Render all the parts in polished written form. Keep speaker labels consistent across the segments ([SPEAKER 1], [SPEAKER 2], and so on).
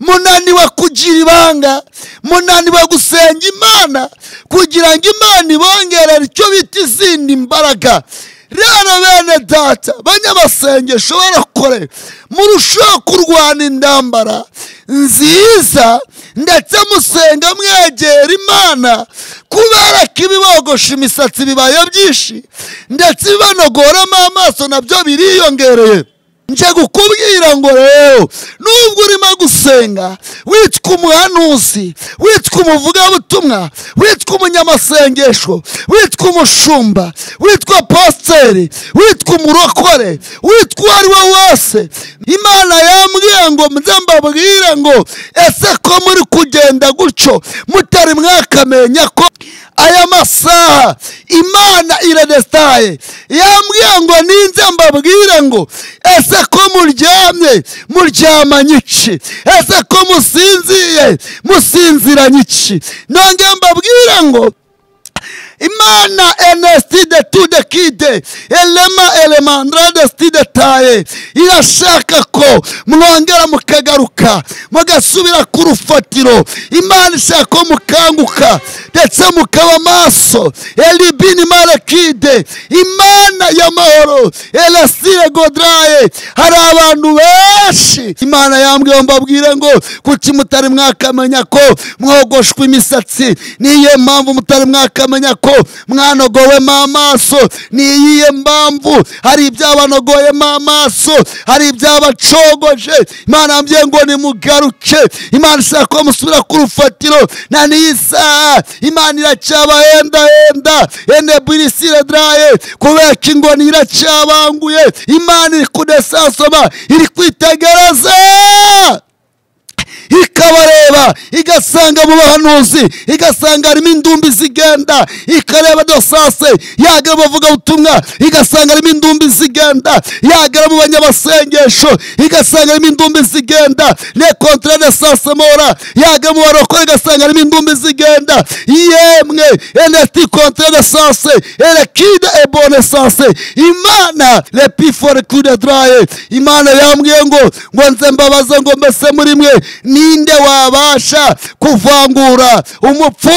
[SPEAKER 1] munaniwe kugira ibanga, munaniwe gusenga Imana kugira ngo Imana ibongerere icyo bita izindi mbaraga. Rero bene data banyamasengesho barakore, murushaho kurwana intambara nziza ndetse musenga mwegera Imana, kubera ko ibibogosha imisatsi bibaye byinshi ndetse ibibanogoramo amaso nabyo biriyongereye. Nje gukubwira ngo rero nubwo urimo gusenga witwa umuhanuzi, witwa umuvugabutumwa, witwa umunyamasengesho, witwa umushumba, witwa pasiteri, witwa umurokore, witwa uwo ari we wese, Imana yambwiye ngo nze mbabwire ngo ese ko muri kugenda gutyo mutari mwakamenya ko aya masaha Imana iradestaye. Yambwiye ngo ninze mbabwire ngo ese ko muryamye muryamanye iki, ese ko musinziye musinziranye iki. Nonge mbabwire ngo Imana enestide tude kide elema elemandra destide taye irashaka ko mwongera mukagaruka mugasubira ku rufatiro. Imana ishaka ko mukanguka ndetse mukaba maso. Elibini malekide Imana y'amahoro elasire godraye. Hari abantu benshi Imana yambwiye mbabwire ngo kuki mutari mwakamenya ko mwogoshwe imisatsi, niye mpamvu mutari mwakamenya ko mwanogowemo amaso, niyihe mpamvu hari ibyabanogoyemo amaso, hari ibyabacogoje. Imana yambwiye ngo nimugaruke. Imana ishaka ko musubira ku rufatiro. Na n'iyi saha Imana iracyabahenda ende birisire draye, kubera ko ingoni iracyabanguye. Imana iri kudesasoma, iri kwitegereza ikabareba, igasanga mu bahanuzi, igasanga harimo indumbi zigenda, ikareba dosase yagera bavuga ubutumwa, igasanga harimo indumbi zigenda, yagera mu banyamasengesho, igasanga harimo indumbi zigenda, ne contre de sasemora yagera mu barokore, igasanga harimo indumbi zigenda. Yemwe enesti contre de sase elekide ebone sase. Imana le pifore kude draye. Imana yambwiye ngo nze mbabaze ngo mbese muri mwe ninde wabasha kuvangura umupfu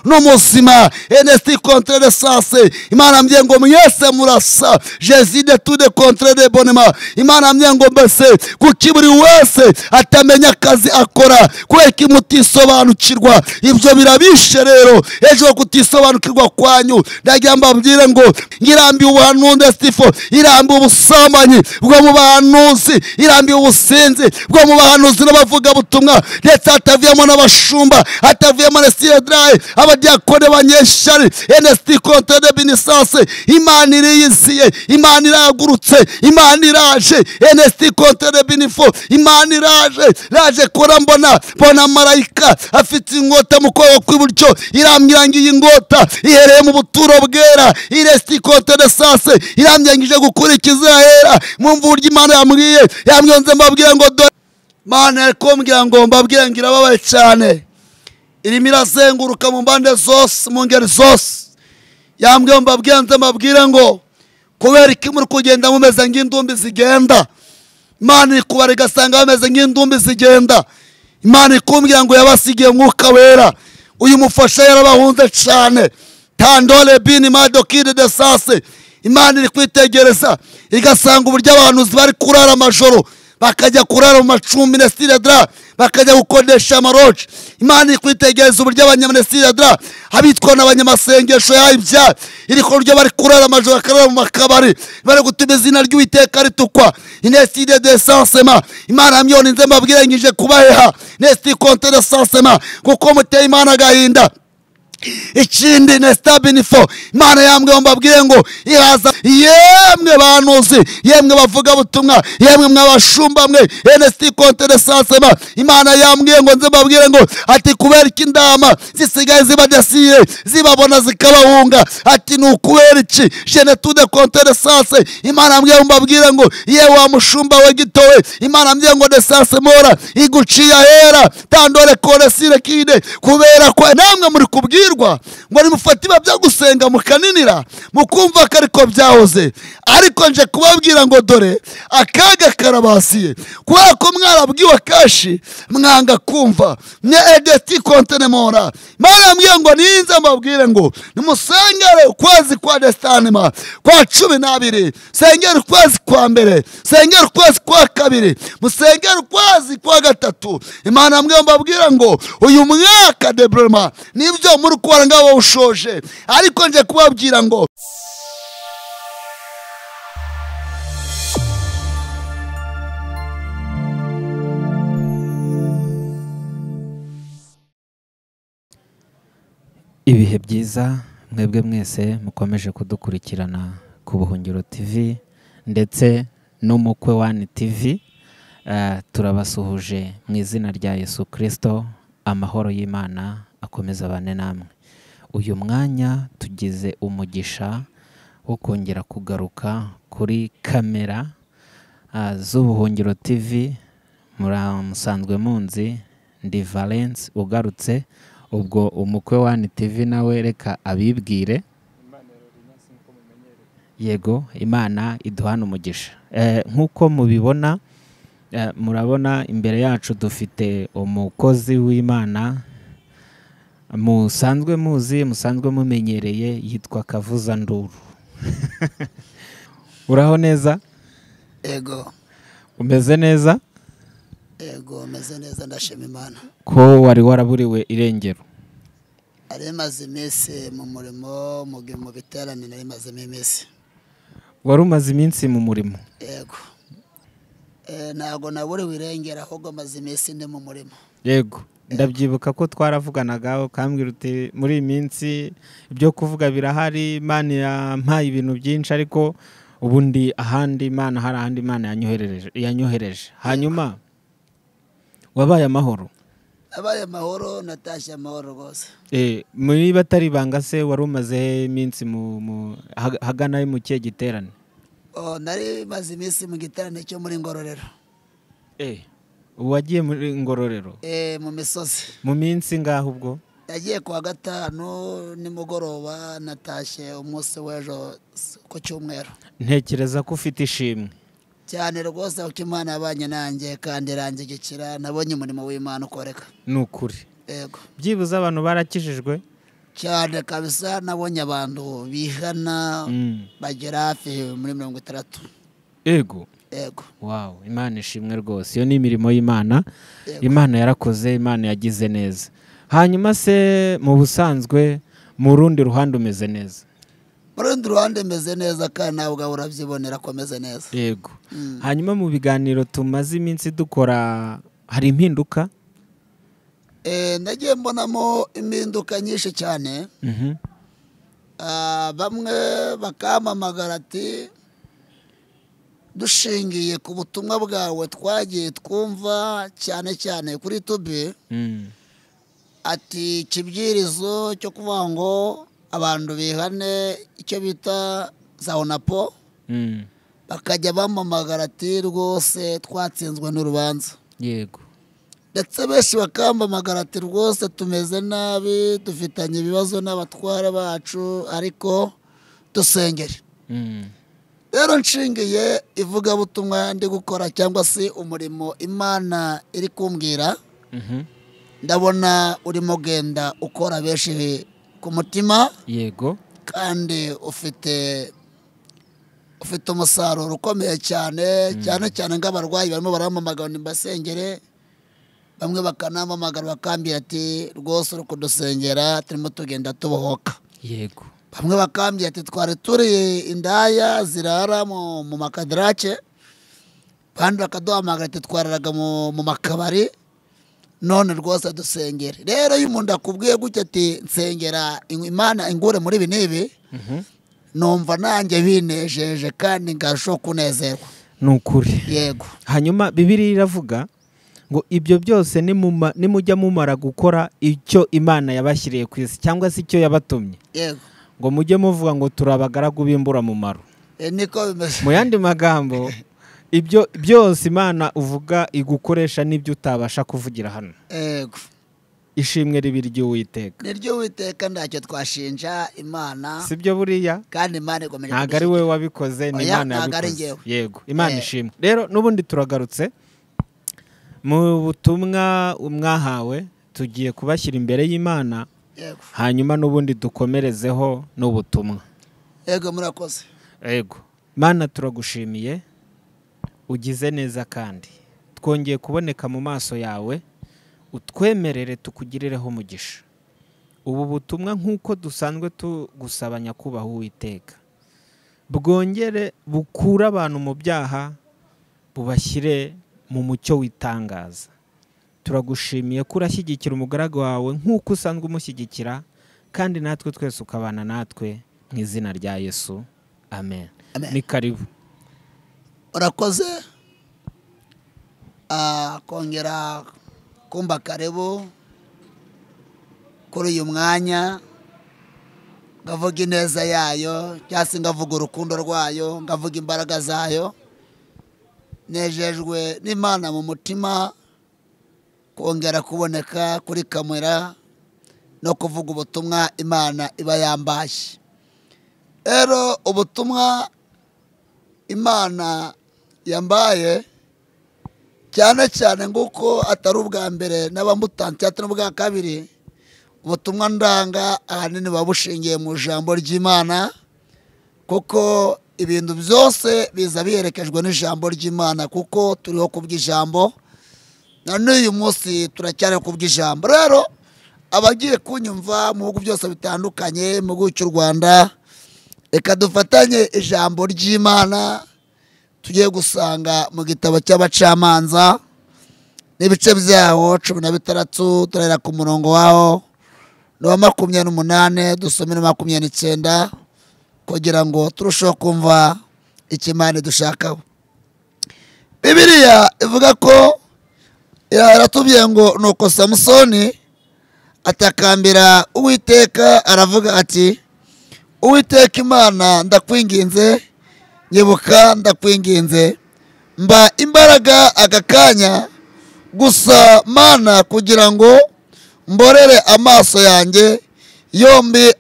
[SPEAKER 1] n'umuzima? Enesti contre de sase. Imana yambwiye ngo mwese murasa. Jésus de tout de contre de bonema. Imana yambwiye ngo mbese kuki buri wese atamenya akazi akora, kubera mutisobanukirwa. Ibyo birabishe rero. Ejo kutisobanukirwa kwanyu ndagira mbabwire ngo ngirambiye ubuhanuzi Stifo, irambiye ubusambanyi bwo mu bahanuzi, irambiye ubusinzi bwo mu bahanuzi n'abavuga butumwa, ndetse ataviyemo n'abashumba, ataviyemo na Siedrai, abadiakone banyeshari. Enesti contre de binisase. Imana iriyiziye, Imana iragurutse, Imana iraje. Enesti contre de binifo. Imana iraje, raje kora mbona marayika afite inkota mu kuboko kw'iburyo, iramwirangiye ingota ihereye mu buturo bwera. Iresti contre de sase iramyangije gukurikiza hera mu mvurya. Imana yamwiyonze mbabwira ngo dore Mana yakombwira ngo mbabwire ngira babaye cyane, irimo irazenguruka mu mbande zose, mu ngeri zose. Yambwiye mbabwire nze mbabwire ngo kubera iki muri kugenda mumeze nk'indumbi zigenda, Imana ikubara igasanga bameze nk'indumbi zigenda. Imana ikumbwira ngo yabasigiye mwuka wera, uyu mufasha yarabahunze cyane. Tandole bini madokide de sase. Imana iri kwitegereza igasanga uburyo abantu bari kurara amajoro, bakajya kurara mu macumbi na Siedra, bakajya gukodesha amaroje. Imana iri kwitegereza uburyo abanyamasengesho abitwa n'abanyamasengesho y'ibya iri ko ryo bari kurara amajoro, bakarara mu makabari, bari gutuma izina ry'Uwiteka ritukwa. Ineside de sansema. Imana myoni nze mbabwire ngije kubaheha nesti contre de sansema, kuko muteye Imana agahinda. Ikindi nestabinifo. Imana yambwiye mbabwire ngo iraza. Yemwe bahanuzi, yemwe bavuga butumwa, yemwe mwabashumba mwe, enesti contre de sansema. Imana yambwiye ngo nze mbabwire ngo ati kubera iki indama zisigaye zibadasiye zibabona zikabahunga, ati nukubera iki jene tude contre de sanse. Imana yambwiye mbabwire ngo ye wa mushumba we gitowe, Imana yambwiye ngo de sanse mora iguciye hera tandore kore sire kide, kubera ko namwe muri kubwirwa munanirwa ngo nimufate iba byo gusenga mukaninira mukumva ko ariko byahoze, ariko nje kubabwira ngo dore akaga karabasiye kubera ko mwarabwiwe kashi mwanga kumva nye edeti kontenemora. Imana yambwiye ngo ninze mbabwire ngo nimusengere ukwezi kwa Desanima kwa 12, sengera ukwezi kwa mbere, sengera ukwezi kwa kabiri, musengera ukwezi kwa gatatu. Imana yambwiye mbabwira ngo uyu mwaka debrema nibyo muri kubara ngabo ushoje, ariko nje kubabwira ngo
[SPEAKER 2] ibihe byiza mwebwe mwese mukomeje kudukurikirana ku Buhungiro TV ndetse no Mukwe One TV. Turabasuhuje mu izina rya Yesu Kristo. Amahoro y'Imana akomeza bane namwe. Uyu mwanya tugize umugisha wo kongera kugaruka kuri kamera z'Ubuhungiro TV. Musanzwe munzi ndi Valence ugarutse, ubwo Umukwe One TV nawe reka abibwire. Yego, Imana iduhana umugisha. Nkuko mubibona, murabona imbere yacu dufite umukozi w'Imana musanzwe muzi, musanzwe mumenyereye, yitwa Kavuza Nduru. Uraho neza?
[SPEAKER 1] ego
[SPEAKER 2] Umeze neza?
[SPEAKER 1] ego meze neza, ndashima Imana.
[SPEAKER 2] Ko wari waraburiwe irengero?
[SPEAKER 1] Ari maze iminsi mu murimo mu biterane, nari maze iminsi.
[SPEAKER 2] Wari umaze iminsi mu murimo?
[SPEAKER 1] Ego. Ntago naburiwe irengero, ahubwo maze iminsi ndi mu murimo.
[SPEAKER 2] Yego, ndabyibuka ko twaravuganaga ukambwira uti muri iyi minsi ibyo kuvuga birahari, Imana yampaye ibintu byinshi, ariko ubundi ahandi Imana hari ahandi Imana yanyohereje. Hanyuma wabaye amahoro?
[SPEAKER 1] Abaye amahoro, natashye amahoro rwose.
[SPEAKER 2] Muri batari banga se wari umaze iminsi hagana mu kihe giterane?
[SPEAKER 1] Nari maze iminsi mu giterane cyo muri Ngororero.
[SPEAKER 2] Wagiye muri Ngororero?
[SPEAKER 1] Mu misozi.
[SPEAKER 2] Mu minsi ngaho ubwo?
[SPEAKER 1] Yagiye kuwa gatanu nimugoroba, natashye umunsi w'ejo ku cyumweru.
[SPEAKER 2] Ntekereza ko ufite ishimwe
[SPEAKER 1] cyane rwose uko Imana yabanye nanjye kandi irangigikira. Nabonye umurimo w'Imana ukoreka.
[SPEAKER 2] Ni ukuri?
[SPEAKER 1] Yego.
[SPEAKER 2] Byibuze abantu barakijijwe
[SPEAKER 1] cyane kabisa. Nabonye abantu bihana bagera hafi muri 60.
[SPEAKER 2] Ego.
[SPEAKER 1] Ego.
[SPEAKER 2] Wow, Imana ishimwe rwose. Iyo ni imirimo y'Imana. Imana yarakoze, Imana yagize neza. Hanyuma se mu busanzwe mu rundi ruhande umeze neza?
[SPEAKER 1] Mu rundi ruhande meze neza, kandi nawe ubwawe urabyibonera ko meze neza.
[SPEAKER 2] Yego. Hanyuma mu biganiro tumaze iminsi dukora hari impinduka?
[SPEAKER 1] Nagiye mbonamo impinduka nyinshi cyane. Bamwe bakamamagara ati dushingiye ku butumwa bwawe twagiye twumva cyane cyane kuri YouTube, ati ikibwirizo cyo kuvuga ngo abantu bihane icyo bita za onapo, bakajya bamamagara ati rwose twatsinzwe n'urubanza.
[SPEAKER 2] Yego.
[SPEAKER 1] Ndetse benshi bakambamagara ati rwose tumeze nabi, dufitanye ibibazo n'abatware bacu, ariko dusengere. Rero nshingiye ivugabutumwa ndi gukora cyangwa se umurimo Imana iri kumbwira, ndabona urimo genda ukora benshi ku mutima.
[SPEAKER 2] Yego.
[SPEAKER 1] Kandi ufite umusaruro ukomeye cyane, cyane cyane ng'abarwayi barimo baramamagara ni basengere. Bamwe bakanamamagara bakambira ati rwose uri kudusengera, turimo tugenda tubohoka.
[SPEAKER 2] Yego.
[SPEAKER 1] Bamwe bakambira ati twari turi indaya zirara mu makadrake, bandi bakaduhamagara ati twararaga mu makabari, none rwose dusengere. Rero iyo umuntu akubwiye gutya ati nsengera Imana ingure muri ibi n'ibi, numva nanjye binejeje kandi ngarushaho kunezerwa.
[SPEAKER 2] Ni ukuri.
[SPEAKER 1] Yego.
[SPEAKER 2] Hanyuma Bibiliya iravuga ngo ibyo byose nimujya mumara gukora icyo Imana yabashyiriye ku isi cyangwa se icyo yabatumye.
[SPEAKER 1] Yego.
[SPEAKER 2] Ngo mujye muvuga ngo turabagaragu b'imbura mumaro.
[SPEAKER 1] Niko bimeze.
[SPEAKER 2] Mu yandi magambo, ibyo byose Imana uvuga igukoresha n'ibyo utabasha kuvugira hano.
[SPEAKER 1] Yego.
[SPEAKER 2] ishimwe ribi ry'Uwiteka.
[SPEAKER 1] niryo Uwiteka ntacyo twashinja Imana,
[SPEAKER 2] sibyo buriya
[SPEAKER 1] kandi Imana igomeje
[SPEAKER 2] ntabwo ari wowe wabikoze, ni Imana yabikoze. Yego, Imana ishimwe. Rero n'ubundi turagarutse mu butumwa mwahawe, tugiye kubashyira imbere y'Imana, hanyuma n'ubundi dukomerezeho n'ubutumwa.
[SPEAKER 1] Yego, murakoze.
[SPEAKER 2] Yego, Mana turagushimiye, ugize neza kandi twongeye kuboneka mu maso yawe, utwemerere tukugirireho umugisha. Ubu butumwa nk'uko dusanzwe tugusaba nyakubahwa Uwiteka, bwongere bukure abantu mu byaha, bubashyire mu mucyo w'itangaza. Turagushimiye ko urashyigikira umugaragu wawe nk'uko usanzwe umushyigikira, kandi natwe twese ukabana natwe, mu izina rya Yesu, amen. Ni karibu.
[SPEAKER 1] Urakoze kongera kumba karibu kuri uyu mwanya, ngavuga ineza yayo, cyangwa se ngavuga urukundo rwayo, ngavuga imbaraga zayo. Nejejwe n'Imana mu mutima kongera kuboneka kuri kamera no kuvuga ubutumwa Imana iba yambashye. Rero ubutumwa Imana yambaye cyane cyane nguko atari ubwa mbere n'abamutanze atari ubwa kabiri, ubutumwa ndanga ahanini babushingiye mu ijambo ry'Imana, kuko ibintu byose biza biherekejwe n'ijambo ry'Imana, kuko turiho kubw'ijambo na n'uyu munsi turacyari kubw'ijambo. Rero abagiye kunyumva mu bihugu byose bitandukanye mu gihugu cy'u Rwanda, reka dufatanye ijambo ry'Imana tugiye gusanga mu gitabo cy'Abacamanza n'ibice byaho 16, turahera ku murongo waho wa 28 dusome na 29 kugira ngo turusheho kumva icyo Imana dushakaho. Bibiliya ivuga ko yaratubwiye ngo nuko Samusoni atakambira Uwiteka, aravuga ati, Uwiteka Imana ndakwinginze, nyibuka ndakwinginze, mba imbaraga aka kanya gusa Mana, kugira ngo mborere amaso yanjye yombi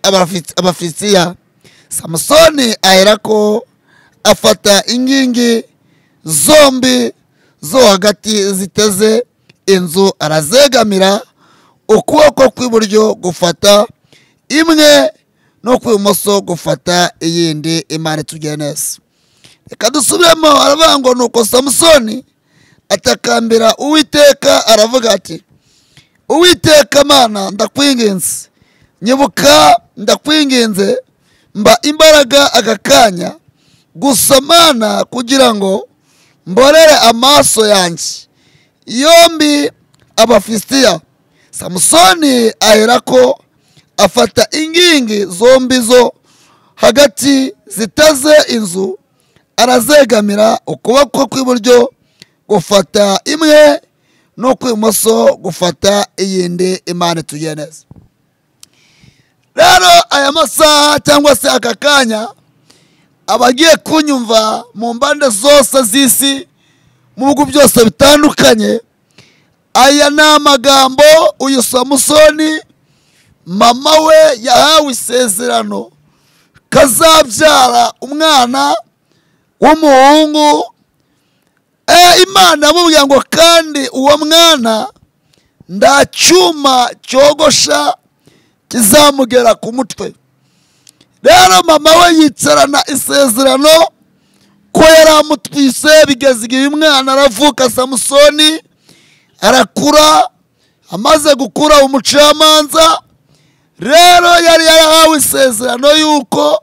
[SPEAKER 1] Abafilisitiya. Samusoni aherako afata inkingi zombi zo hagati ziteze inzu, arazegamira, ukuboko kw'iburyo gufata imwe no kw'ibumoso gufata iyindi. Imana itugire neza. Reka dusubiremo, aravuga ngo nuko Samusoni atakambira Uwiteka, aravuga ati, Uwiteka Mana ndakwinginze, nyibuka ndakwinginze, mba imbaraga aka kanya gusa Mana, kugira ngo mborere amaso yanjye yombi Abafilisitiya. Samusoni aherako afata inkingi zombi zo hagati ziteze inzu, arazegamira, ukuboko kw'iburyo gufata imwe no kw'ibumoso gufata iyindi. Imana itugire neza. Rero aya masaha cyangwa se aka kanya, abagiye kunyumva mu mbande zose z'isi, mu bihugu byose bitandukanye, aya ni amagambo uyu Samusoni mama we yahawe isezerano kazabyara umwana w'umuhungu. Imana yamubwiye ngo kandi uwo mwana nta cyuma cyogosha kizamugera ku mutwe. Rero mama we yicarana isezerano ko yari amutwise, bigeze igihe umwana aravuka. Samusoni arakura, amaze gukura umucamanza. Rero yari yarahawe isezerano yuko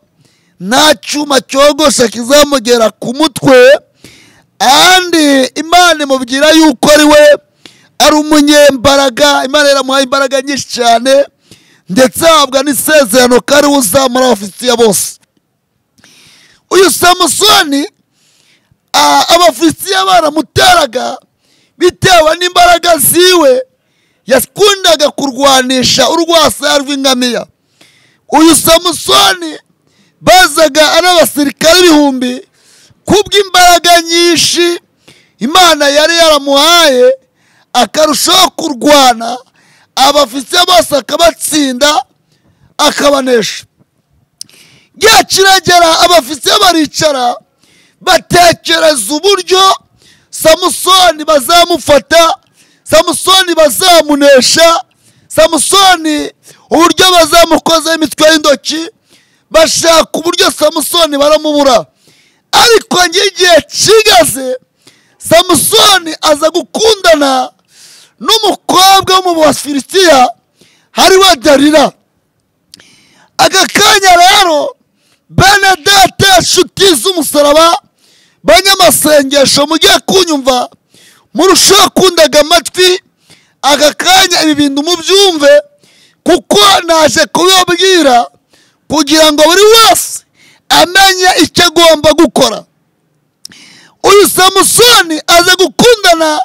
[SPEAKER 1] nta cyuma cyogosha kizamugera ku mutwe, kandi Imana imubwira yuko ari we ari umunyembaraga. Imana yaramuhaye imbaraga nyinshi cyane, ndetse ahabwa n'isezerano ko ari we uzamura Abafilisitiya bose. Uyu Samusoni Abafilisitiya baramuteraga bitewe n'imbaraga ziwe, yakundaga kurwanisha urwasaya rw'ingamiya. Uyu Samusoni bazaga ari abasirikare ibihumbi kubw'imbaraga nyinshi Imana yari yaramuhaye, akarushaho kurwana, abafisiya bose akabatsinda akabanesha. Igihe kiragera abafisiya baricara batekereza uburyo Samusoni bazamufata, Samusoni bazamunesha, Samusoni uburyo bazamukoza imitwe y'intoki, bashaka uburyo Samusoni baramubura. Ariko igihe kigaze Samusoni aza gukundana n'umukobwa wo mu Bafilisitiya hariwe Dalila. Aka kanya rero bene data nshuti z'umusaraba, banyamasengesho mugiye kunyumva, murushaho kundaga amatwi aka kanya ibi bintu mubyumve, kuko naje kubibabwira kugira ngo buri wese amenye icyo agomba gukora. Uyu Samusoni aza gukundana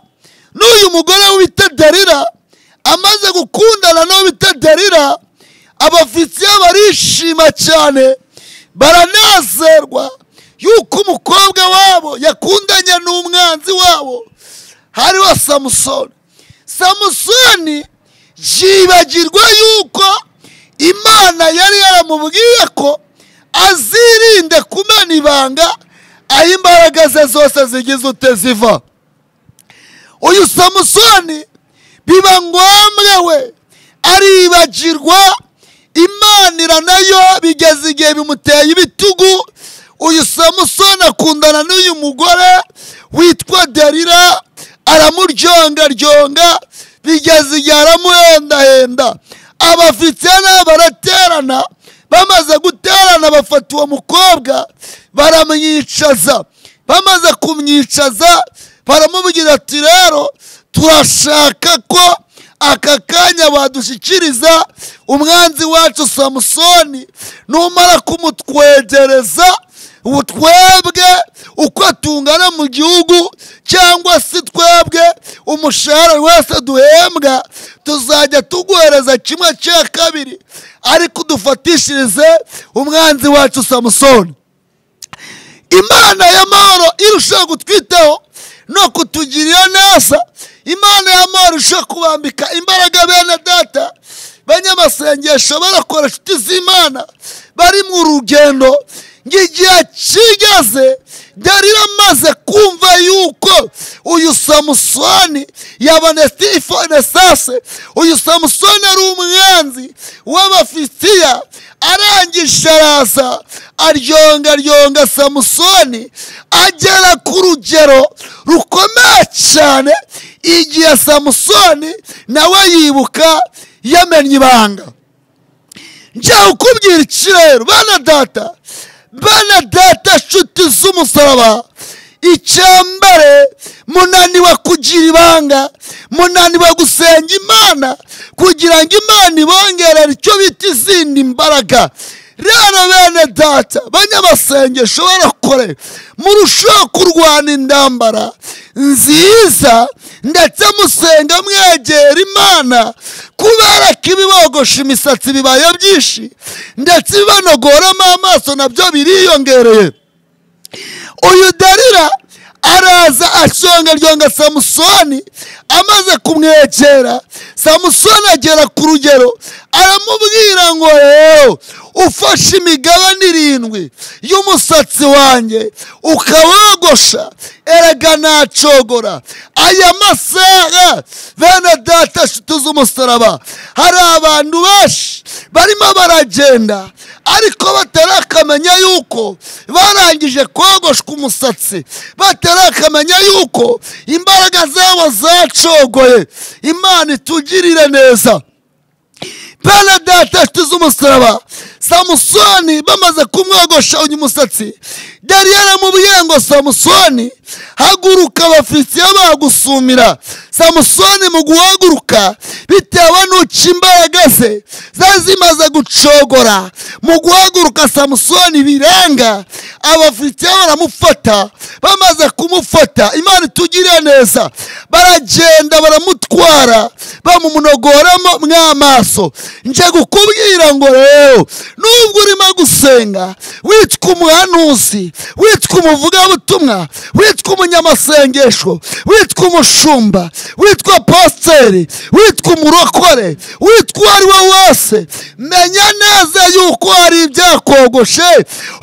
[SPEAKER 1] n'uyu mugore wita Dalila. Amaze gukundana n'uwo bita Dalila, Abafilistiya barishima cyane, baranezerwa yuko umukobwa wabo yakundanye n'umwanzi wabo hariho Samusoni. Samusoni yibagirwa yuko Imana yari yaramubwiye ko azirinde kumena ibanga aho imbaraga ze zose zigize ute ziva. Uyu Samusoni biba ngombwa we aribagirwa Imana nayo bigeze igihe bimuteye ibitugu. Uyu Samusoni akundana n'uyu mugore witwa Dalila, aramurjonga bigeze igihe aramuhendahenda. Abafilistiya nabo baraterana, bamaze guterana bafata uwo mukobwa baramwicaza. Bamaze kumwicaza baramubwira ati rero turashaka ko aka kanya badushyikiriza umwanzi wacu Samusoni, numara kumutwegereza twebwe uko tungana mu gihugu, cyangwa se twebwe umushahara wese duhembwa tuzajya tuguhereza 1/2, ariko dufatishirize umwanzi wacu Samusoni. Imana y'amahoro irushaho gutwitaho no kutugirira neza. Imana y'amahoro irushaho kubambika imbaraga bene data banyamasengesho barakora inshuti z'Imana bari mu rugendo. Ngigiye kigeze Dalila amaze kumva yuko uyu Samusoni yabonetse ifonesase, uyu Samusoni ari umwanzi w'Abafilistiya, arangije araza aryonga Samusoni agera ku rugero rukomeye cyane. Igihe Samusoni nawe yibuka yamenye ibanga. Njya ukubwira iki rero bana data nshuti z'umusaraba, icyambere munaniwe kugira ibanga, munaniwe gusenga Imana kugira ngo Imana ibongerere icyo bita izindi mbaraga. Rero bene data banyamasengesho barakore, murushaho kurwana intambara nziza ndetse musenga mwegera Imana, kubera ko ibibogosha imisatsi bibaye byinshi ndetse bibanogoramo amaso nabyo biriyongereye. Uyu Dalila araza ashonga Samusoni. Amaze kumwegera Samusoni agera ku rugero aramubwira ngo ufashe imigabane 7 y'umusatsi wanjye ukawogosha, erega nacogora. Aya masaha bene data nshuti z'umusaraba, hari abantu benshi barimo baragenda ariko batarakamenya yuko barangije kogoshwa umusatsi, batarakamenya yuko imbaraga zabo zacogoye. Imana itugirire neza. Bene data nshuti z'umusaraba, Samusoni bamaze kumwogosha uyu musatsi, Dalila aramubwiye ngo Samusoni haguruka, Abafilistiya bagusumira. Samusoni mu guhaguruka bitewe n'uko imbaraga ze zari zimaze gucogora, mu guhaguruka Samusoni biranga, Abafilistiya baramufata. Bamaze kumufata, Imana itugirire neza, baragenda baramutwara bamumunogoramo mw'amaso. nje gukubwira ngo rero nubwo urimo gusenga witwa umuhanuzi, witwa umuvugabutumwa, witwa umunyamasengesho, witwa umushumba, witwa pasiteri, witwa umurokore, witwa uwo ari we wese, menya neza yuko hari ibyakogoshe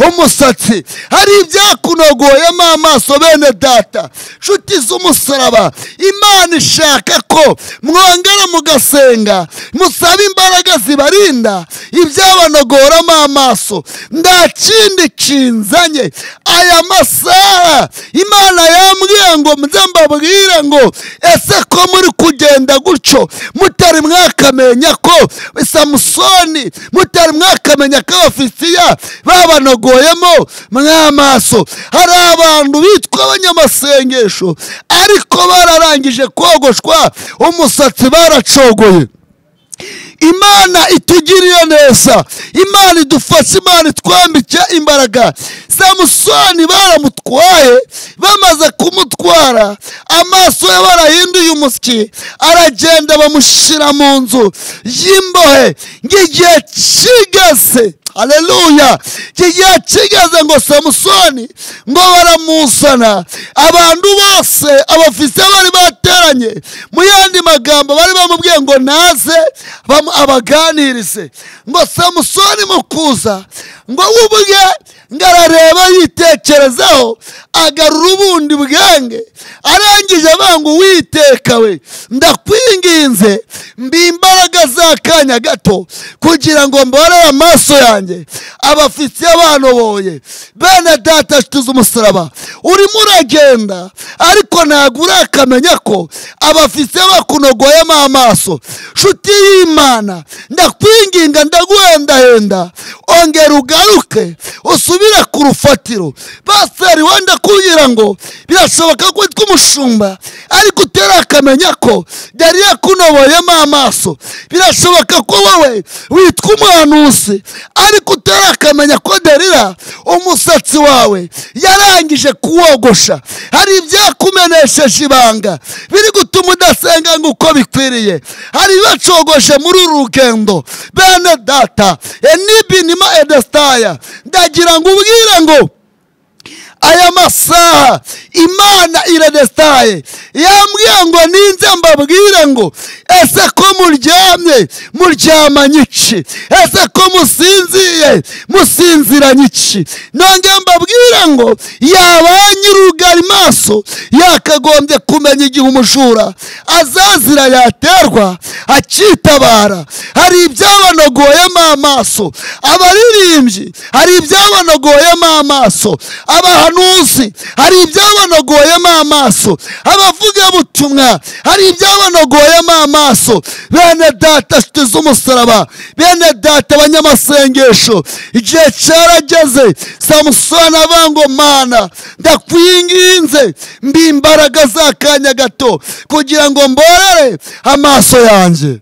[SPEAKER 1] umusatsi, hari ibyakunogoyemo amaso. bene data, nshuti z'umusaraba, Imana ishaka ko mwongera mugasenga, musaba imbaraga zibarinda ibyabanogoramo amaso. nta kindi kinzanye aya masaha. Imana yambwiye ngo mze mbabwire ngo ese ko muri kugenda gutyo mutari mwakamenya ko Samusoni, mutari mwakamenya ko Abafilistiya babanogoyemo mw'amaso. hari abantu bitwa abanyamasengesho ariko bararangije kogoshwa umusatsi, baracogoye. Imana itugirire neza, Imana idufashe, Imana itwambike imbaraga. Samusoni baramutwaye, bamaze kumutwara amaso ye barahinduye umusyi, aragenda bamushyira mu nzu y'imbohe. ng'igihe kigeze, haleluya, kigiye kigeze ngo Samusoni ngo baramuzana. abantu bose Abafilistiya bari bateranye, mu yandi magambo bari bamubwiye ngo naze abaganirize. ngo Samusoni mu kuza ngo ubwe ngarareba yitekerezaho, agarura ubundi bwenge, arangije avuga Uwiteka we, ndakwinginze mbi imbaraga z'akanya gato kugira ngo mborere amaso yanjye. Abafilistiya banoboye. bene data, nshuti z'umusaraba, urimo uragenda ariko ntabwo urakamenya ko Abafilistiya bakunogoyemo amaso. nshuti y'Imana, ndakwinginga, ndaguhendahenda, ongera ugaruke usubire ku rufatiro. pasiteri, wenda kugira ngo birashoboka ko witwa umushumba ariko utarakamenya ko yari yakunoboyemo amaso. birashoboka ko wowe witwa umuhanuzi ariko utarakamenya ko Delila umusatsi wawe yarangije kuwogosha. hari ibyakumenesheje ibanga biri gutuma udasenga nk'uko bikwiriye. hari ibacogoshe muri uru rugendo. bene data, enibinima edestaya, ndagira ngo ubwire ngo aya masaha Imana iradestaye. yambwiye ngo ninze mbabwire ngo ese ko muryamye muryamanye iki? ese ko musinziye musinziranye iki? nongeye mbabwire ngo yaba nyir'urugari maso yakagombye kumenya igihe umujura azazira yaterwa akitabara. hari ibyabanogoyemo amaso abaririmbyi, hari ibyabanogoyemo amaso abahanuzi, hari ibyabanogoyemo amaso abavugabutumwa, hari ibyabanogoyemo amaso. bene data, nshuti z'umusaraba, bene data, abanyamasengesho, igihe cyarageze. Samusoni avuga ngo Mana, ndakwinginze mbi imbaraga z'akanya gato kugira ngo mborere amaso yanjye.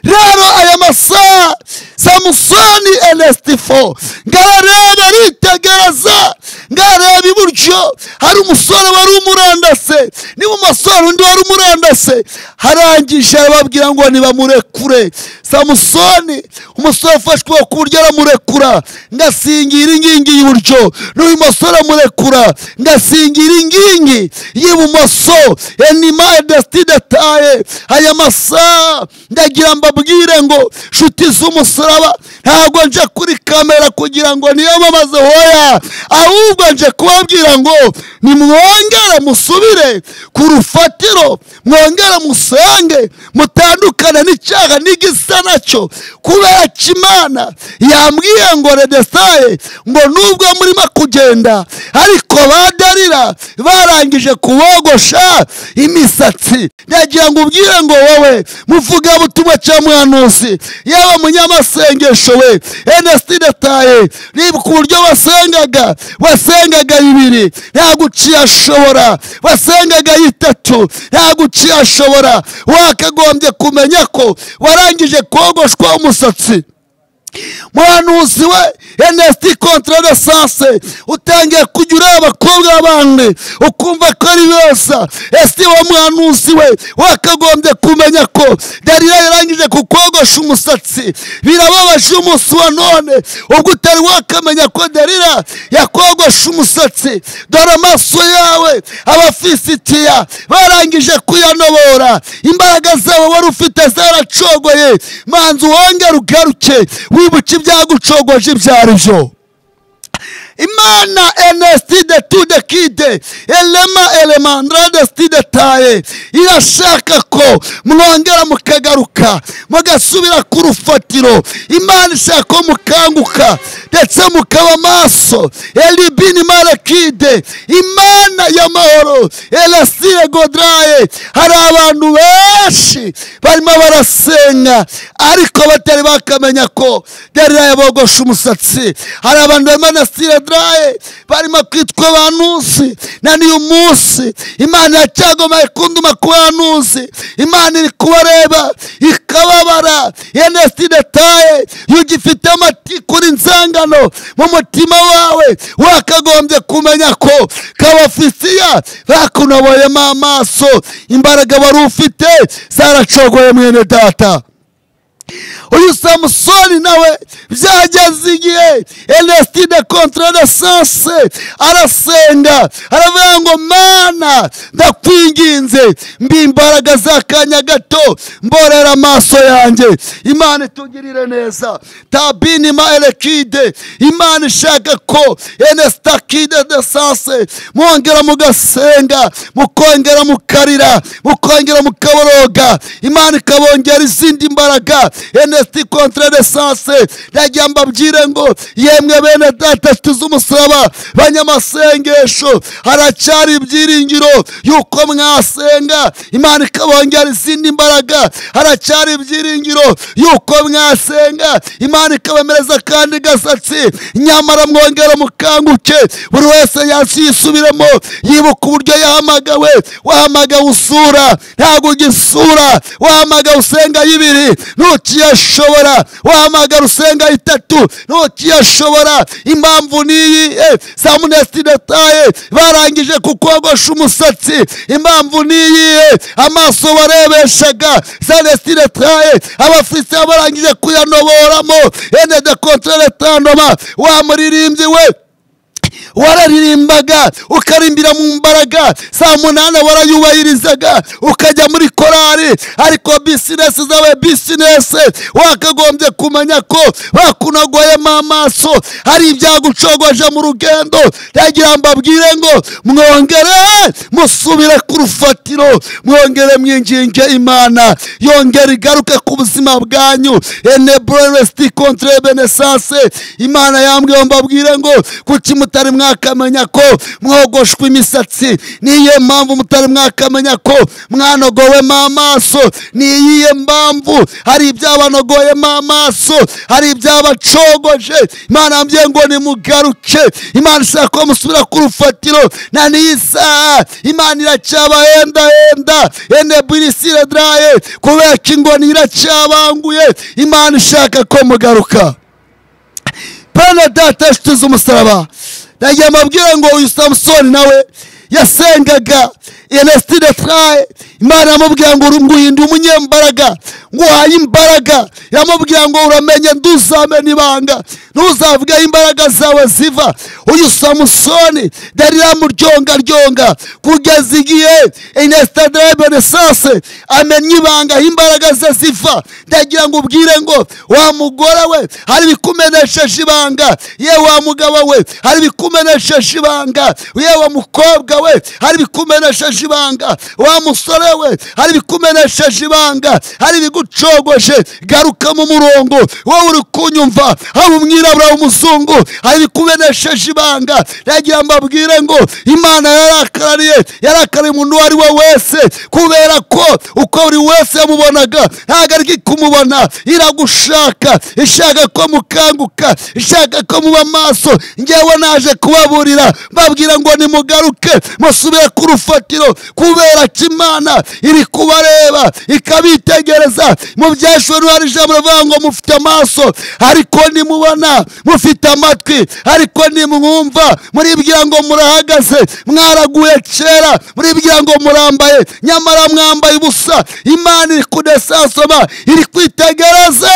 [SPEAKER 1] rero aya masaha Samusoni enestifo ngarareba, aritegereza, ngarareba iburyo, hari umusore wari umurandase, n'ibumoso undi wari umurandase. harangije arababwira ngo nibamurekure. Samusoni, umusore ufashwe ku buryo aramurekura, ngasingira ingingi y'iburyo, n'uyu musore amurekura, ngasingira ingingi y'ibumoso. enima edestidetaye. aya masaha ndagira mbabwire ngo nshuti z'umusaraba, ntabwo nje kuri kamera kugira ngo niyamamaze, hoya, ahubwo nje kubabwira ngo nimwongere musubire ku rufatiro, mwongere musenge, mutandukane n'icyaha n'igisa nacyo. kubera ko Imana yambwiye ngo redestaye, ngo nubwo murimo kugenda ariko ba Delila barangije kubogosha imisatsi. ndagira ngo ubwire ngo wowe muvugabutumwa cyangwa muhanuzi, yaba munyamasengesho we, enestinetaye, niba ku buryo wasengaga bibiri ntabwo ukiyashobora, wasengaga yitatu ntabwo ukiyashobora, wakagombye kumenya ko warangije kogoshwa umusatsi. muhanuzi we Ernest Contredanse utangiye kujya ureba abakobwa b'abandi ukumva ko ari beza. ese wa muhanuzi we wakagombye kumenya ko Dalila yarangije kukogosha umusatsi. Birababaje umunsi wa none ubwo utari wakamenya ko Dalila yakogosha umusatsi. Dore amaso yawe Abafisitiya barangije kuyanobora, imbaraga zabo wari ufite zaracogoye. Manzi wongere ugaruke wibuke ibyagucogoje ibyo ari byo. Imana Ernest de Tudekide elema Andrade Stide Taye irashaka ko mwongera mukagaruka mugasubira ku rufatiro. Imana ishaka ko mukanguka ndetse mukaba maso. Elibini Malekide Imana y'amahoro Elasire Godraye. Hari abantu benshi barimo barasenga ariko batari bakamenya ko Dalila yabogosha umusatsi. Hari abantu barimo Nasire Draye barimo kwitwa abanuzi na niyo munsi Imana yacyagomeye kunduma ku banuzi. Imana iri kubareba ikababara. Ernest de Taye yugifite amati kuri nzangano mu mutima wawe wakagombye kumenya ko Kabafisiya bakunoboyemo amaso. Imbaraga wari ufite zaracogoye mwene data. Uyu Samusoni nawe byageze igihe Ernest de Contredanse arasenga aravuga ngo Mana ndakwinginze mbi imbaraga z'akanya gato mborera amaso yanjye. Imana itugirire neza. Tabini Malekide Imana ishaka ko Ernest de Sanse mwongera mugasenga, mukongera mukarira, mukongera mukaboroga. Imana ikabongera izindi imbaraga. Ernest Contredanse ndagira mbabwire ngo yemwe bene data tuz'umusaraba banyamasengesho haracyari ibyiringiro yuko mwasenga Imana ikabongera izindi imbaraga. Haracyari ibyiringiro yuko mwasenga Imana ikabemereza kandi gasatsi. Nyamara mwongera mukanguke buri wese yisubiremo yibuka uburyo yahamagawe. Wahamagawe usura ntabwo ugisura, wahamagawe usenga y'ibiri ntukiyashobora, wahamagara usenga itatu ntukiyashobora. Impamvu niyi Ernest de Taye barangije kukogosha umusatsi. Impamvu niyi amaso warebeshaga Ernest de Taye Abafisitiya barangije kuyanoboramo. Ernest de Contredanse wa muririmbyi we wararirimbaga ukarimbira mu mbaraga. Saa munana warayubahirizaga ukajya muri korari, ariko bizinesi zawe bizinesi wakagombye kumenya ko bakunogoyemo amaso. Hari ibyagucogoje mu rugendo. Ndagira mbabwire ngo mwongere musubire ku rufatiro, mwongere mwinginge Imana yongere igaruke ku buzima bwanyu. Ernest Contredanse Imana yambwiye mbabwire ngo kuki mutari mwakamenya ko mwogoshwe imisatsi. Niyo mpamvu mutari mwakamenya ko mwanogowemo amaso. Niyo mpamvu hari ibyabanogoyemo amaso, hari ibyabacogoje. Imana yambwiye ngo nimugaruke. Imana ishaka ko musubira ku rufatiro. Na n'iyi saha Imana iracyabahenda. Enebirisire Draye kubera ko ingoni iracyabanguye. Imana ishaka ko mugaruka. Bene data nshuti z'umusaraba ndagira mbabwire ngo uyu Samusoni nawe yasengaga Ernest de Taye. Imana yamubwira ngo nguhinde umunyembaraga, nguhaye imbaraga. Yamubwira ngo uramenye nduzamena ibanga, ntuzavuge imbaraga zawe ziva. Uyu Samusoni Dalila muryonga kugeza igihe Ernest de Sanse amenya ibanga imbaraga ze ziva. Ndagira ngo ubwire ngo wa mugore we hari bikumenesheje ibanga, yewe wa mugabo we hari bikumenesheje ibanga, yewe wa mukobwa we hari bikumenesheje ibanga, wa musore we hari bikumenesheje ibanga, hari bigucogoje. Garuka mu murongo wowe uri kunyumva, haba umwirabura umuzungu hari bikumenesheje ibanga. Ndagira mbabwire ngo Imana yarakariye umuntu uwo ari we wese kubera ko uko uko buri wese yamubonaga ntabwo ari kumubona, iragushaka, ishaka ko mukanguka, ishaka ko muba maso. Ngewe naje kubaburira babwira ngo nimugaruke musubire ku rufatiro, kubera ko Imana iri kubareba ikabitegereza. Mu byashuri hari ijambo rivuga ngo mufite amaso ariko nimubona, mufite amatwi ariko nimwumva. Muribwira ngo murahagaze, mwaraguye kera, muribwira ngo murambaye, nyamara mwambaye ubusa. Imana iri kudesasoma, iri kwitegereza,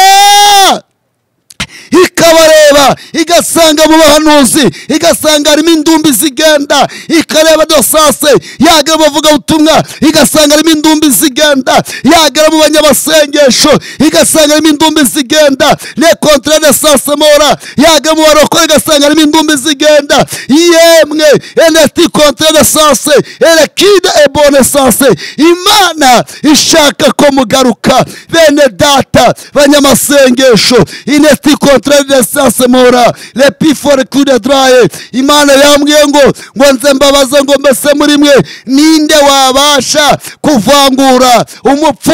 [SPEAKER 1] ikabareba, igasanga mu bahanuzi, igasanga harimo indumbi zigenda, ikareba dosase yagera mu bavugabutumwa, igasanga harimo indumbi zigenda, yagera mu banyamasengesho, igasanga harimo indumbi zigenda, le contre de sasemora, yagera mu barokore, igasanga harimo indumbi zigenda. Yemwe enesti contre de sase erekide ebone sase. Imana ishaka ko mugaruka, bene data banyamasengesho, inesti contre de sasemora le pifore kude draye. Imana yambwiye ngo nze mbabaze ngo mbese muri mwe ninde wabasha kuvangura umupfu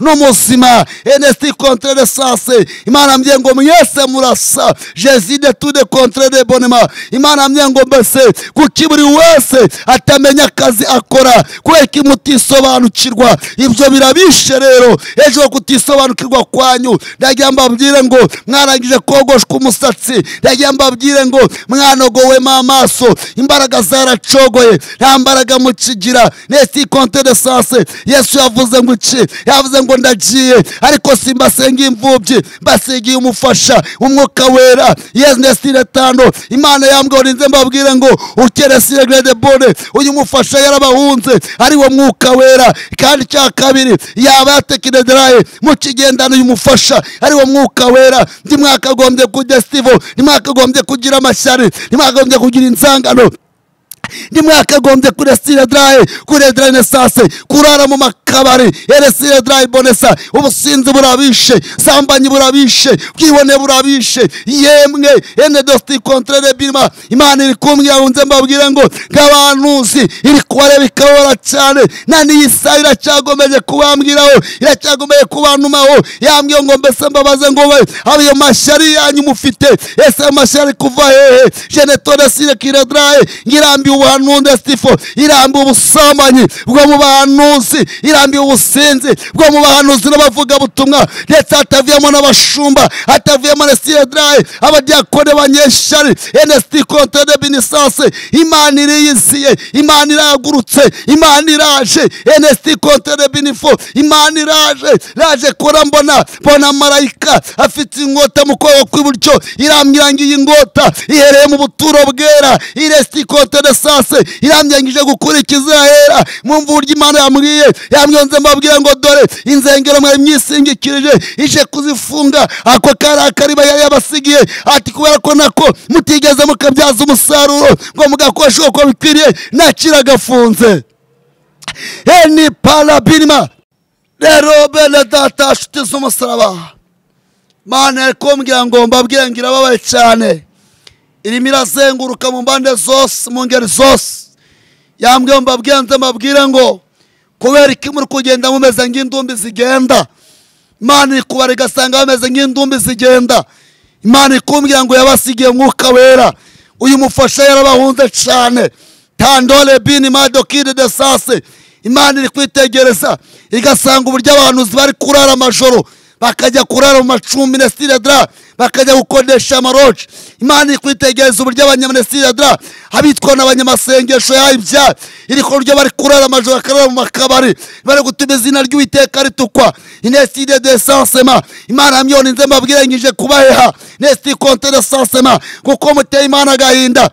[SPEAKER 1] n'umuzima? Enesti contre de sase. Imana yambwiye ngo mwese murasa, Jésus de tout de contre de bonema. Imana yambwiye ngo mbese kuki buri wese atamenya akazi akora, kweki mutisobanukirwa. Ibyo birabishe rero, ejo kutisobanukirwa kwanyu. Ndagira mbabwire ngo mwarangije kogoshwa umusatsi, ndagira mbabwire ngo mwanogowemo amaso, imbaraga zaracogoye, nta mbaraga mukigira. Nesti contre de sase. Yesu yavuze ngo iki? Yavuze ngo ndagiye ariko simbasenga imfubyi, mbasigiye umufasha, umwuka wera. Yes, nesti retano. Imana yambwiye ngo nze mbabwire ngo ukeresire grade bone, uyu mufasha yarabahunze, ari wo mwuka wera. Kandi cya kabiri yaba yatekinederaye mu kigendano, uyu mufasha ari wo mwuka wera. Ndi mwakagombye kujya Stivo, ndi mwakagombye kugira amashyari, ndi mwakagombye kugira inzangano, ndi mwakagombye kuresire draye, kuredra nesase, kurara mu makabari, eresire draye bonesa. Ubusinzi burabishe, sambanyi burabishe, bwibone burabishe. Yemwe ene dosti contre de birma. Imana iri kumbwira ngo nze mbabwire ngo nk'abahanuzi iri kubareba ikababara cyane, na n'iyi saha iracyagomeje kubambwiraho, iracyagomeje kubantumaho. Yambwiye ngo mbese mbabaze ngo we ayo mashyari yanyu mufite, ese amashyari kuva hehe? Jenetore sire kiredraye ngirambi ubuhanuzi Stifo, irambi ubusambanyi bwo mu bahanuzi, irambi ubusinzi bwo mu bahanuzi n'abavugabutumwa, ndetse hatavuyemo n'abashumba, hatavuyemo na siredraye, abadiakone banyeshari. Enesti contre de binisase. Imana iriyiziye, Imana iragurutse, Imana iraje. Enesti contre de binifo. Imana iraje, raje kora mbona marayika afite inkota mu kuboko kw'iburyo, iramwirangiye ingota ihereye mu buturo bwera. Iresti contre de sase, iramyangije gukurikiza hera. Mwumva uburyo Imana yambwiye, yamwonze mbabwira ngo dore inzengero mwe myisingikirije ije kuzifunga, ako karakariba yabasigiye. Ati kubera ko nako mutigeze mukabyaza umusaruro ngo mugakoresha uko bikwiriye, nakira gafunze. Eni palabirima rero bene data nshuti z'umusaraba, Mana yakombwira ngo mbabwire ngira babaye cyane, irimo irazenguruka mu mbande zose, mu ngeri zose. Yambwiye mbabwire nze mbabwire ngo kubera iki muri kugenda mumeze nk'indumbi zigenda, Imana iri kubara igasanga bameze nk'indumbi zigenda. Imana ikumbwira ngo yabasigiye mwuka wera, uyu mufasha yarabahunze cyane. Tandole bini madokide de sase. Imana iri kwitegereza igasanga uburyo abahanuzi bari kurara amajoro, bakajya kurara mu macumbi na siredra, bakajya gukodesha amaroje. Imana iri kwitegereza uburyo abanyamasiredra, abitwa n'abanyamasengesho yayibya, iri ko buryo bari kurara amajoro, bakarara mu makabari, bari gutuma izina ry'Uwiteka ritukwa. Ineside de sansema. Imana yamyone nze mbabwire ngije kubaheha. Nesti contre de sansema, kuko muteye Imana agahinda.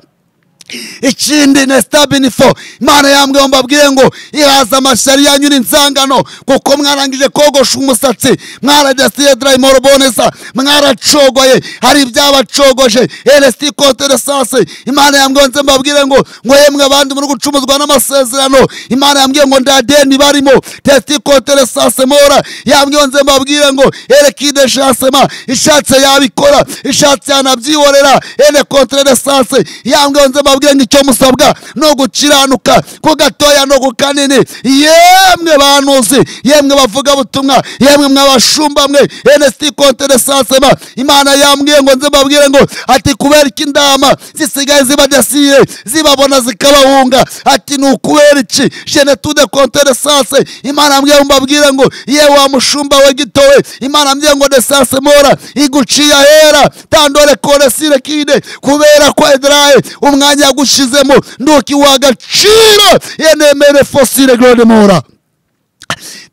[SPEAKER 1] Ikindi nestabinifo, Imana yambwiye mbabwire ngo ihaza amashyari yanyu n'inzangano, kuko mwarangije kogosha umusatsi, mwarajasiye drayimoro bonesa, mwaracogoye, hari ibyabacogoje. Enesti contre de sase. Imana yambwiye nze mbabwire ngo yemwe abandi muri gucumuzwa n'amasezerano, Imana yambwiye ngo ndadeni barimo. Testi contre de sase mora. Yambwiye nze mbabwire ngo erekide shasema, ishatse yabikora, ishatse yanabyiborera. Ene contre de sase. Yambwiye nze mbabwire mbabwire ngo icyo musabwa no gukiranuka ku gatoya no ku kanini. Yemwe bahanuzi, yemwe bavuga butumwa, yemwe mwabashumba mwe, NST Konteresasema, Imana yambwiye ngo nze mbabwire ngo ati kubera iki indama zisigaye zibadasiye zibabona zikabahunga, ati ni ukubera iki jene tude Konteresase. Imana yambwiye mbabwire ngo ye wa mushumba we gitowe, Imana yambwiye ngo desase mora iguciye ahera tandore koresire kide, kubera ko Edraye umwanya yagushizemo nduki wagaciro yenemere fosile glode mora.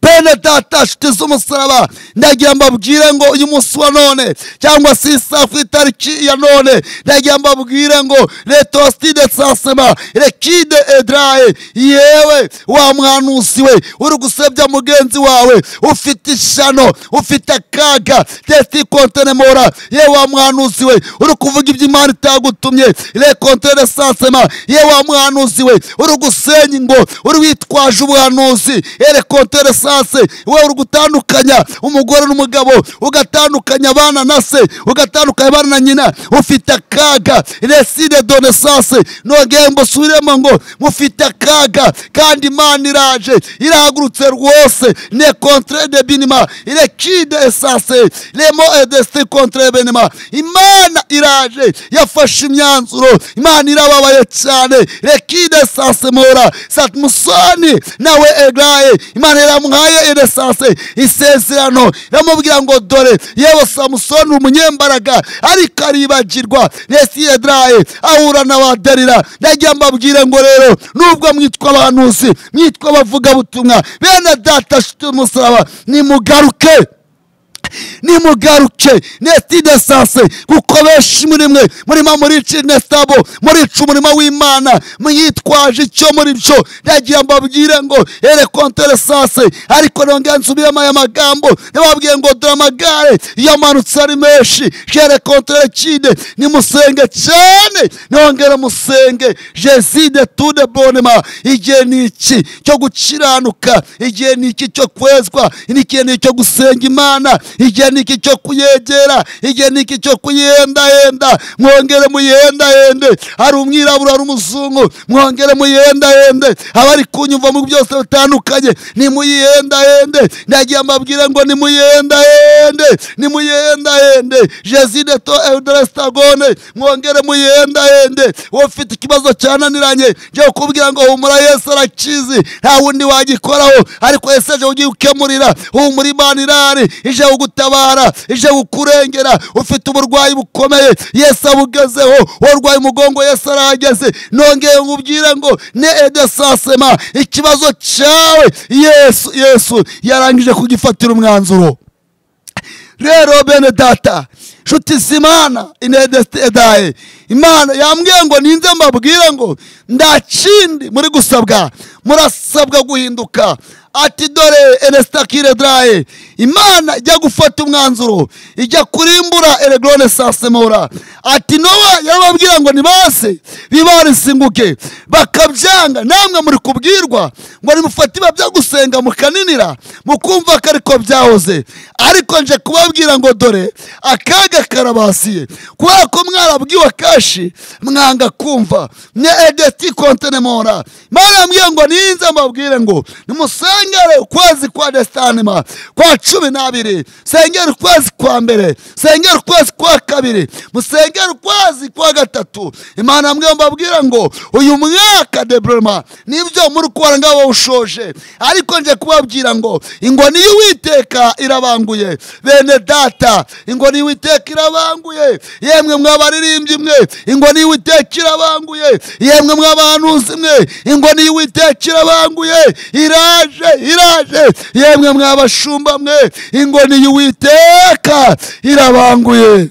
[SPEAKER 1] Bene data nshuti z'umusaraba, ndagira mbabwire ngo uyu munsi wa none cyangwa se isaha ku itariki ya none, ndagira mbabwire ngo retostide sasema rekide Edraye. Yewe wa mwanuzi we uri gusebya mugenzi wawe, ufite ishano, ufite akaga, testi kontenemora. Yewe wa mwanuzi we uri kuvuga iby'Imana itagutumye, le kontere sasema. Yewe wa mwanuzi we uri gusenya ngo uri witwaje ubuhanuzi, ere kontere sase. Wewe uri gutandukanya umugore n'umugabo, ugatandukanya abana na se, ugatandukanya abana na nyina, ufite akaga. Reside done sase nogeye mbosubiremo ngo mufite akaga, kandi Imana iraje irahagurutse rwose. Ne contre de binima irekide esase lemo edeste contre benima. Imana iraje yafashe imyanzuro, Imana irababaye cyane. Rekide sase mora sat musoni nawe Edraye, Imana iramuhaye edesase isezerano, iramubwira ngo dore yewe Samusoni umunyembaraga ariko aribagirwa. Nesi Edraye ahura n'abadarira. Ndagira mbabwire ngo rero nubwo mwitwa abahanuzi, mwitwa abavuga butumwa, bene data nshuti z'umusaraba, nimugaruke, nimugaruke netide sase, kuko benshi muri mwe murimo murica inestabo, murica umurimo w'Imana mwitwaje icyo muri byo. Ndagira mbabwire ngo ere kontere sase, ariko nongera nsubiramo aya magambo, nababwiye ngo dore amagare yamanutse ari menshi. Ere kontere kide, nimusenge cyane, nongera musenge. Jeside tude bonema. Igihe ni iki cyo gukiranuka, igihe ni iki cyo kwezwa, igihe ni cyo gusenga Imana, igihe ni iki cyo kuyegera, igihe ni iki cyo kuyihendahenda. Mwongere muyihendahende, hari umwirabura hari umuzungu, mwongere muyihendahende. Abari kunyumva mu byose bitandukanye nimuyihendahende. Ndagira mbabwire ngo nimuyihendahende, nimuyihendahende. Jeside to eudrestagone, mwongere muyihendahende. Ufite ikibazo cyananiranye nje kubwira ngo humura, Yesu arakizi, nta wundi wagikoraho, ariko Yesu aje ugiye ukemurira. Humura, Imana irari ije ugutabara, ije ukurengera. Ufite uburwayi bukomeye, Yesu abugezeho. Urwaye umugongo, Yesu arahageze. Nongeye nkubwire ngo ne edesasema, ikibazo cyawe Yesu yarangije kugifatira umwanzuro. Rero bene data nshuti z'Imana, inedeste Edraye, Imana yambwiye ngo ninze mbabwire ngo ndakindi muri gusabwa, murasabwa guhinduka. Ati dore enestakire Edraye, Imana ijya gufata umwanzuro, ijya kurimbura ereglone sasemora. Ati Nowa yarababwira ngo nibase bibarisinguke, bakabyanga. Namwe muri kubwirwa ngo nimufate ibyo gusenga mukaninira, mukumva ko ariko byahoze. Ariko nje kubabwira ngo dore akaga karabasiye, kubera ko mwarabwiwe kashi mwanga kumva. Ne edeti kontenemora. Imana yambwiye ngo ninze mbabwire ngo nimusengere ukwezi kwa Desanima kwa 12, sengera ukwezi kwa mbere, sengera ukwezi kwa kabiri, musengera ukwezi kwa gatatu. Imana yambwiye mbabwira ngo uyu mwaka debrema nibyo muri kubara ngabo ushoje, ariko nje kubabwira ngo ingoni y'Uwiteka irabanguye. Bene data, ingoni y'Uwiteka irabanguye. Yemwe mwabaririmbyi mwe, ingoni y'Uwiteka irabanguye. Yemwe mwabahanuzi mwe, ingoni y'Uwiteka irabanguye. Iraje. Yemwe mwabashumba mwe, ingoni y'Uwiteka irabanguye.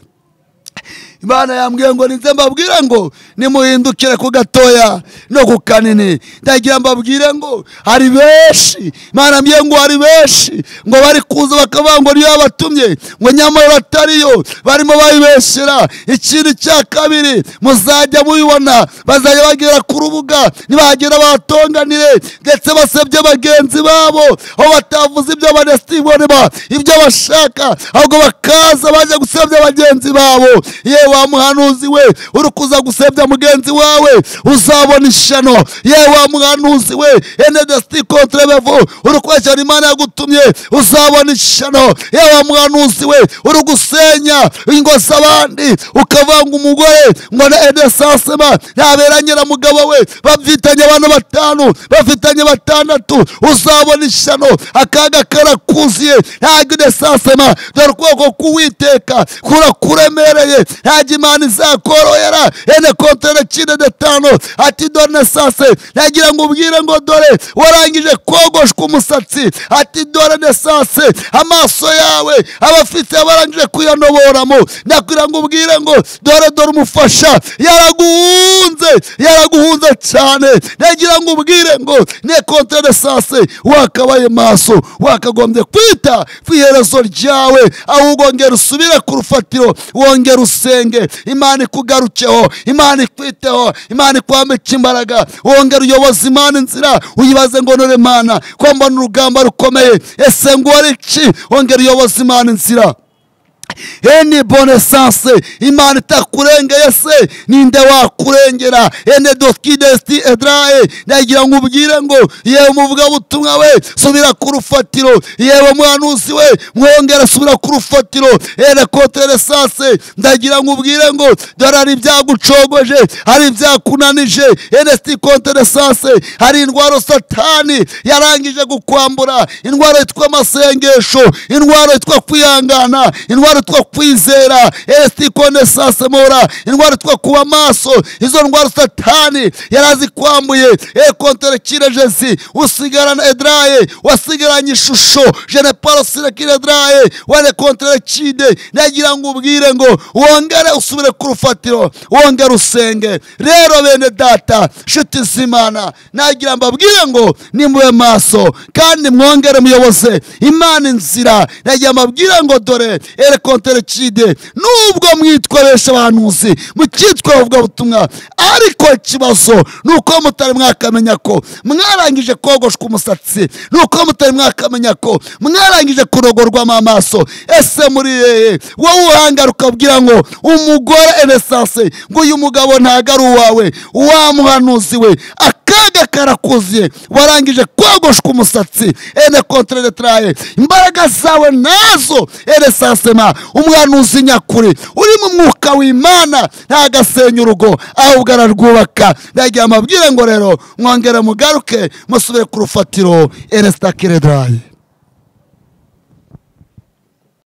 [SPEAKER 1] Imana yambwiye ngo ninze mbabwire ngo nimuhindukire ku gatoya no ku kanini. Ndagira mbabwire ngo hari benshi, Imana yambwiye ngo hari benshi ngo bari kuza bakavuga ngo niyo batumye, ngo nyamara batariyo, barimo bayibeshera. Ikindi cya kabiri muzajya mubibona, bazajya bagera ku rubuga nibagera batonganire ndetse basebye bagenzi babo, aho batavuze ibyo banestiboneba ibyo bashaka, ahubwo bakaza baje gusebya bagenzi babo. Yewe wa muhanuzi we uri kuza gusebya mugenzi wawe uzabona ishano. Yewe wa muhanuzi we ene desti contre bevo uri kweshyira Imana yagutumye uzabona ishano. Yewe wa muhanuzi we uri gusenya ingo z'abandi ukavanga umugore ngo na edesasema yaberanye na mugabo we bafitanye abantu 5 bafitanye 6 uzabona ishano. Akaga karakuziye ntabwo edesasema dore ukuboko k'Uwiteka kurakuremereye ntabwo Imana izakorohera. ene kontere kine de tano ati dore sase nagira ngo ubwire ngo dore warangije kogoshwa umusatsi ati dore ne sase amaso yawe abafite barangije kuyanoboramo. Nagira ngo ubwire ngo dore umufasha yaraguhunze cyane. Nagira ngo ubwire ngo ne kontere sase wakabaye maso wakagombye kwita kwiherezo ryawe ahubwo ngera usubire ku rufatiro wongera usenge Imana ikugarukeho Imana ikwiteho Imana ikwambike imbaraga wongera uyoboza Imana inzira uyibaze ngo none Mana ko mbona urugamba rukomeye ese ngo ari iki wongera uyoboza Imana inzira. Eni bone sanse Imana itakurengeye se ninde wakurengera. ene doski desti edrae nagira ngo ubwire ngo yewe muvuga butumwa we subira ku rufatiro. yewe muhanuzi we mwongera subira ku rufatiro. ene kotere sanse ndagira ngo ubwire ngo dore ari byagucogoje ari byakunanije. ene sti kotere sanse hari indwara Satani yarangije gukwambura. indwara yitwa amasengesho, indwara yitwa kwihangana, indwara yitwa kwizera. esti kone sase mora indwara yitwa kuba maso. izo ndwara Satani yarazikwambuye. kontere kire Jesi usigarana edraye wasigaranye ishusho jene paro sire kire edraye wane kontere kide. nagira ngo ubwire ngo wongere usubire ku rufatiro wongere usenge. rero bene data nshuti z'Imana nagira mbabwire ngo nimube maso kandi mwongere muyoboze Imana inzira. nagira mbabwire ngo dore kontere kide nubwo mwitwaresha abahanuzi mukitwa bavuga butumwa ariko ikibazo nuko mutari mwakamenya ko mwarangije kogoshwa umusatsi, nuko mutari mwakamenya ko mwarangije kurogorwamo amaso. ese muri wowe uhangara ukabwira ngo umugore enesase ngo uyu mugabo ntago ari uwawe wa muhanuzi we akaga karakuziye warangije kogoshwa umusatsi. ene contre de traye imbaraga zawe nazo enesasema umwanuzi nyakuri uri mu mwuka w'Imana ntagasenya urugo ahubwo ararwubaka. ndagira amabwire ngo rero mwongere mugaruke musubire ku rufatiro enestakire draye.